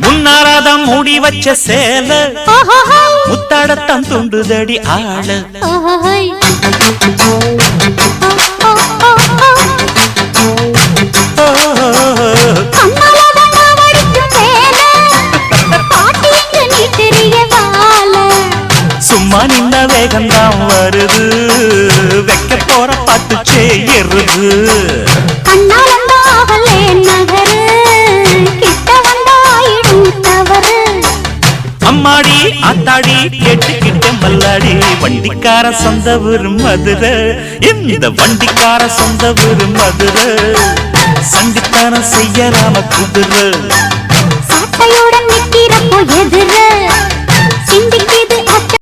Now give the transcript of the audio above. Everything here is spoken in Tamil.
முன்னாராதம் மூடி வச்ச சேல முத்தாடத்தான் துண்டுதடி ஆள சும்மா நின்ன வேகம்தான் வருது வைக்க போற பாட்டு செய்யறது அம்மாடி ஆத்தாடி கேட்டுக்கிட்ட மல்லாடி வண்டிக்கார சொந்த ஊரு மதுரை இந்த வண்டிக்கார சொந்த ஊரு மதுரை சண்டித்தானம் செய்யலாம குதிரை சாட்டையுடன் நிற்கிறப்போ எதிர